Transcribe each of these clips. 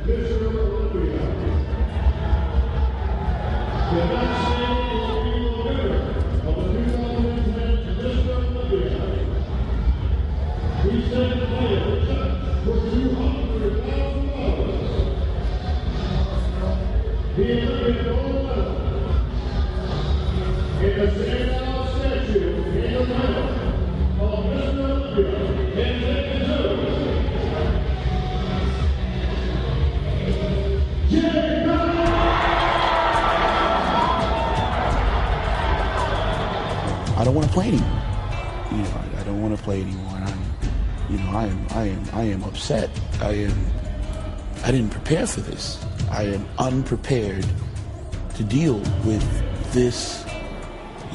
Mr. Olympia. The next name will be the winner of the 2010 Mr. Olympia. We send the player for $200,000. The Olympic gold medal in the standout statue in the title of Mr. Olympia and LEGENDADO. I don't want to play anymore. I don't want to play anymore. I am upset. I didn't prepare for this. I am unprepared to deal with this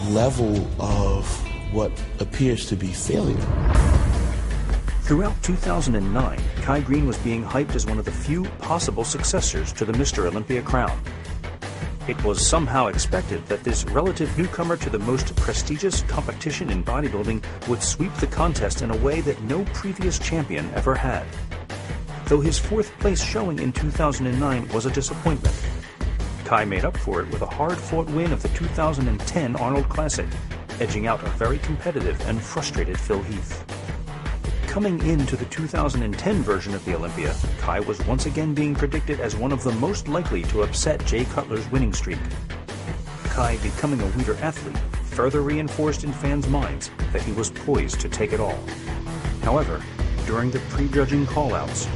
level of what appears to be failure. Throughout 2009, Kai Greene was being hyped as one of the few possible successors to the Mr. Olympia crown. It was somehow expected that this relative newcomer to the most prestigious competition in bodybuilding would sweep the contest in a way that no previous champion ever had. Though his fourth place showing in 2009 was a disappointment, Kai made up for it with a hard-fought win of the 2010 Arnold Classic, edging out a very competitive and frustrated Phil Heath. Coming into the 2010 version of the Olympia, Kai was once again being predicted as one of the most likely to upset Jay Cutler's winning streak. Kai becoming a Weider athlete further reinforced in fans' minds that he was poised to take it all. However, during the prejudging call-outs,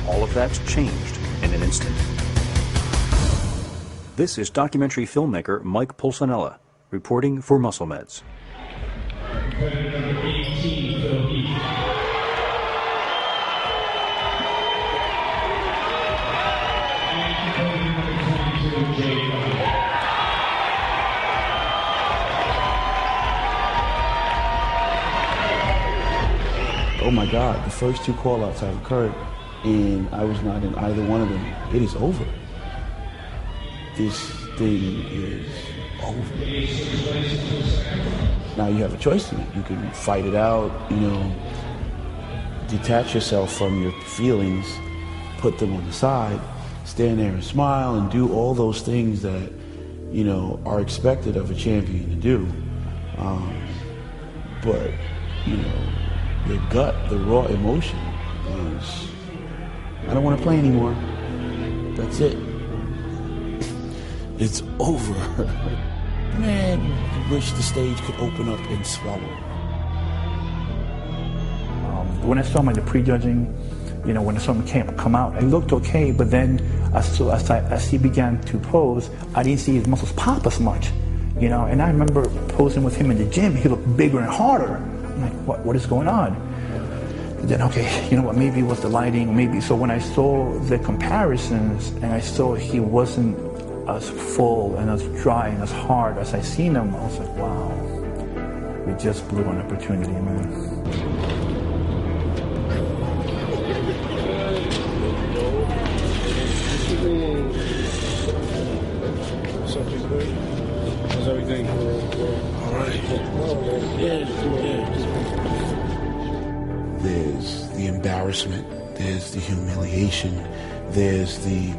all of that changed in an instant. This is documentary filmmaker Mike Pulcinella, reporting for Muscle Meds. Competitor number 18, Phil Heath. Oh my God, the first two call-outs have occurred and I was not in either one of them. It is over. This thing is over. Now you have a choice to make. You can fight it out, detach yourself from your feelings, put them on the side, stand there and smile and do all those things that, are expected of a champion to do. But, the gut, the raw emotion is, I don't want to play anymore. That's it. It's over. Man, you wish the stage could open up and swallow. When I saw him in the prejudging, when I saw him come out, it looked okay, but then as he began to pose, I didn't see his muscles pop as much, and I remember posing with him in the gym, he looked bigger and harder. I'm like, what is going on? And then, okay, you know what, maybe it was the lighting, maybe. So when I saw the comparisons and I saw he wasn't as full and as dry and as hard as I seen him, I was like, wow, we just blew an opportunity, man. How's everything? All right. There's the embarrassment, there's the humiliation, there's the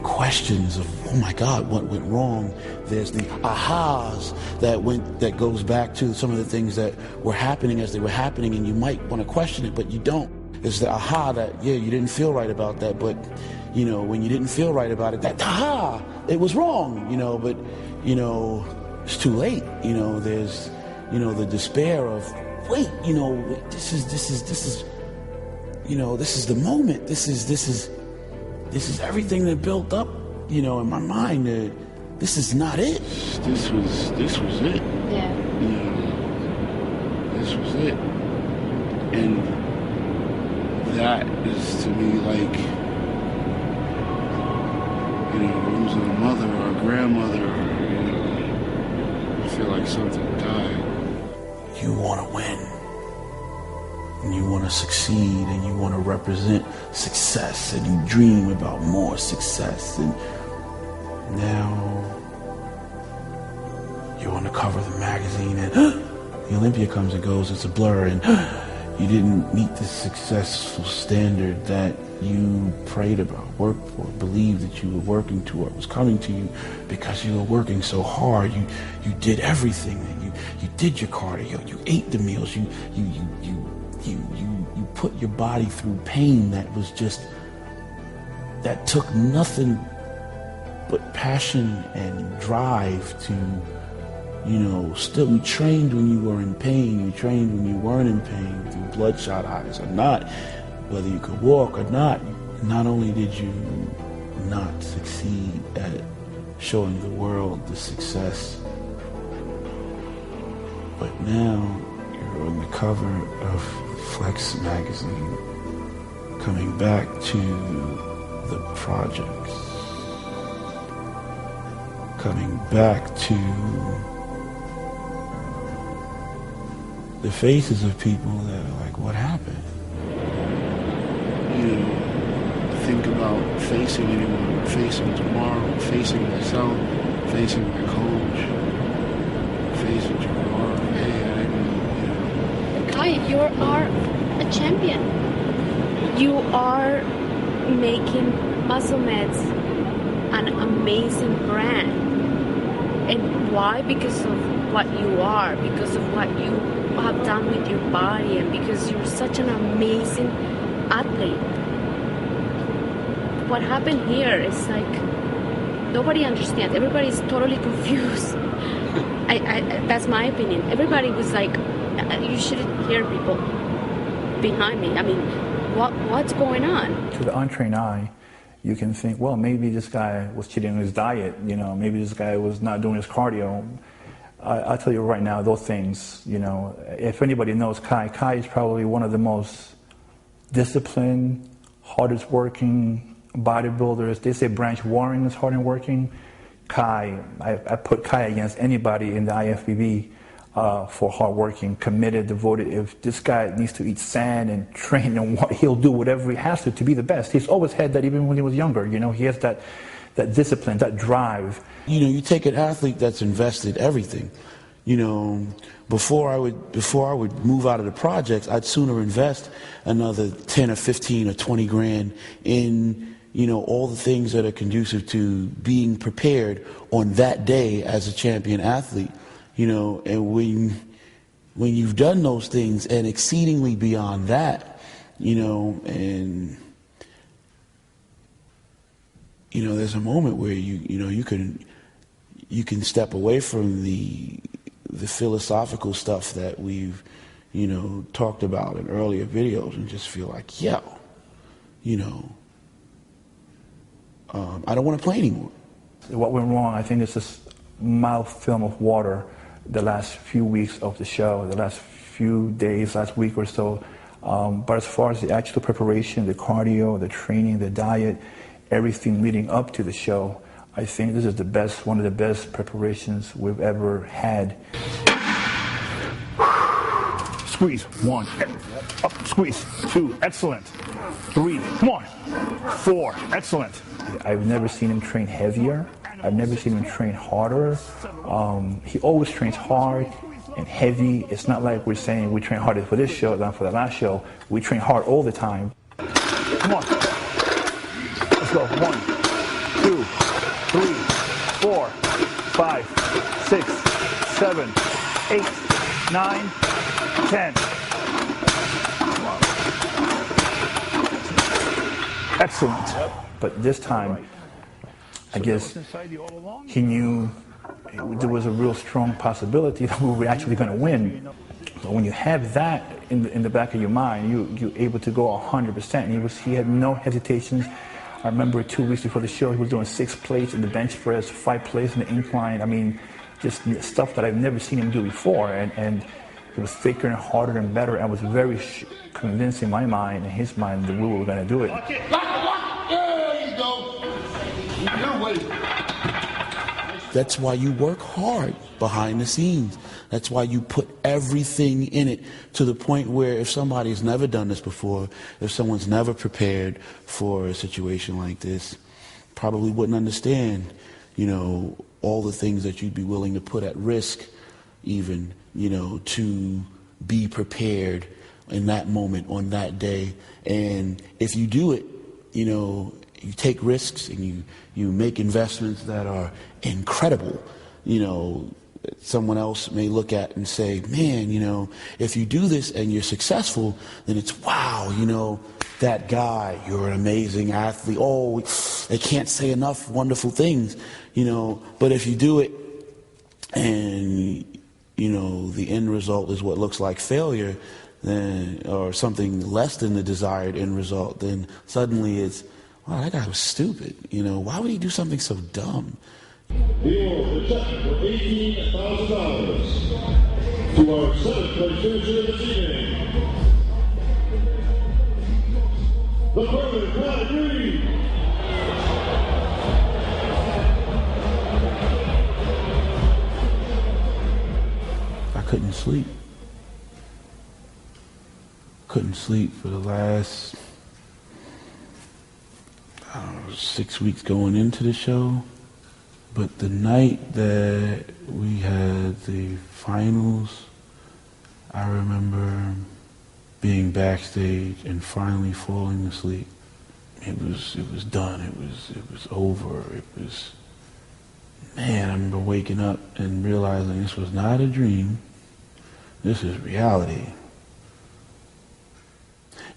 questions of, oh my God, what went wrong? There's the ahas that goes back to some of the things that were happening as they were happening, and you might want to question it, but you don't. It's the aha that, yeah, you didn't feel right about that, but when you didn't feel right about it, that aha, it was wrong, but it's too late. There's the despair of, wait, this is the moment. This is everything that built up, in my mind. This is not it. This was it. Yeah. This was it. And that is to me like, losing a mother or a grandmother, I feel like something died. You want to win, and you want to succeed, and you want to represent success, and you dream about more success, and now you're on the cover of the magazine, and the Olympia comes and goes, it's a blur, and You didn't meet the successful standard that you prayed about, worked for, believed that you were working toward, was coming to you because you were working so hard. You did everything. You did your cardio. You ate the meals. You put your body through pain that took nothing but passion and drive to, still you trained when you were in pain, you trained when you weren't in pain, through bloodshot eyes or not, whether you could walk or not. Not only did you not succeed at showing the world the success, but now you're on the cover of Flex magazine, coming back to the projects, coming back to the faces of people that are like, what happened? Think about facing anyone, facing tomorrow, facing myself, facing my coach, facing tomorrow. Hey, I didn't, Kai, you are a champion. You are making Muscle Meds an amazing brand. And why? Because of what you are, because of what you have done with your body, and because you're such an amazing athlete. What happened here is like nobody understands. Everybody's totally confused. That's my opinion. Everybody was like, you shouldn't hear people behind me. I mean, what's going on? To the untrained eye, you can think, well, maybe this guy was cheating on his diet. Maybe this guy was not doing his cardio. I'll tell you right now, those things, if anybody knows Kai is probably one of the most disciplined, hardest working bodybuilders. They say Branch Warren is hard and working. Kai, I put Kai against anybody in the IFBB for hard working, committed, devoted. If this guy needs to eat sand and train and he'll do whatever he has to be the best. He's always had that even when he was younger. He has that discipline, that drive. You take an athlete that's invested everything. Before I would move out of the projects, I'd sooner invest another 10 or 15 or 20 grand in, all the things that are conducive to being prepared on that day as a champion athlete. And when you've done those things and exceedingly beyond that, and there's a moment where you can step away from the philosophical stuff that we've talked about in earlier videos and just feel like, I don't want to play anymore. What went wrong, I think, is this mild film of water the last few weeks of the show, the last few days, last week or so. But as far as the actual preparation, the cardio, the training, the diet, everything leading up to the show, I think this is one of the best preparations we've ever had. Squeeze, 1, up, squeeze, 2, excellent, 3, come on, 4, excellent. I've never seen him train heavier. I've never seen him train harder. He always trains hard and heavy. It's not like we're saying we train harder for this show than for the last show. We train hard all the time. Come on. Let's go. 1, 2, 3, 4, 5, 6, 7, 8, 9, 10. Excellent. But this time, I guess he knew there was a real strong possibility that we were actually going to win. But when you have that in the back of your mind, you're able to go 100%. He had no hesitations. I remember 2 weeks before the show, he was doing 6 plates in the bench press, 5 plates in the incline. I mean, just stuff that I've never seen him do before. And it was thicker and harder and better, and was very convinced in my mind, in his mind, that we were going to do it. There you go. You're waiting. That's why you work hard behind the scenes. That's why you put everything in it, to the point where if somebody's never done this before, if someone's never prepared for a situation like this, probably wouldn't understand, all the things that you'd be willing to put at risk, even, to be prepared in that moment, on that day. And if you do it, you know, you take risks and you make investments that are incredible, you know, someone else may look at and say, man, you know, if you do this and you're successful, then it's, wow, you know, that guy, you're an amazing athlete. Oh, they can't say enough wonderful things, you know. But if you do it and, you know, the end result is what looks like failure, then, or something less than the desired end result, then suddenly it's, wow, that guy was stupid. You know, why would he do something so dumb? He will check for $18,000 to our 7th place finisher this evening. The brother, Greene. I couldn't sleep. Couldn't sleep for the last, I don't know, 6 weeks going into the show. But the night that we had the finals, I remember being backstage and finally falling asleep. It was done. It was over. It was, man, I remember waking up and realizing this was not a dream. This is reality.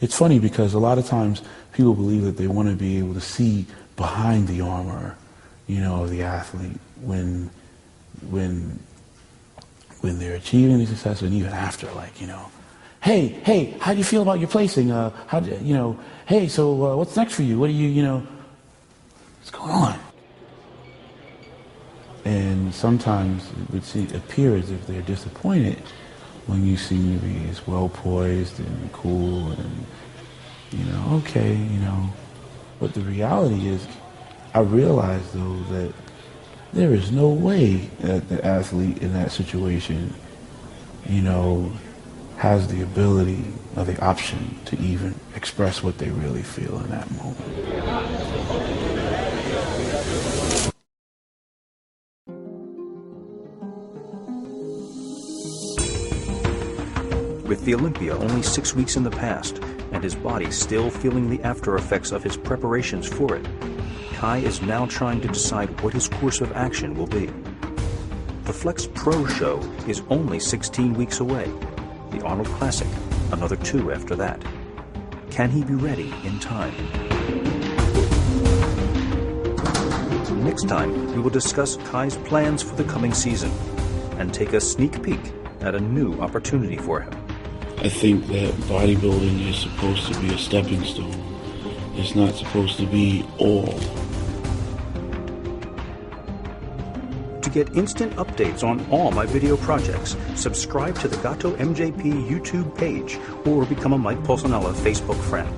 It's funny because a lot of times people believe that they want to be able to see behind the armor, you know, of the athlete when they're achieving success, and even after, like, you know, hey, how do you feel about your placing? How do you know? Hey, so what's next for you? What do you know? What's going on? And sometimes it would appear as if they're disappointed when you seem to be as well poised and cool and, you know, okay, you know. But the reality is, I realize though that there is no way that the athlete in that situation, you know, has the ability or the option to even express what they really feel in that moment. With the Olympia only 6 weeks in the past, and his body still feeling the after effects of his preparations for it, Kai is now trying to decide what his course of action will be. The Flex Pro show is only 16 weeks away. The Arnold Classic, another 2 after that. Can he be ready in time? Next time, we will discuss Kai's plans for the coming season and take a sneak peek at a new opportunity for him. I think that bodybuilding is supposed to be a stepping stone. It's not supposed to be all. To get instant updates on all my video projects, subscribe to the Gato MJP YouTube page or become a Mike Pulcinella Facebook friend.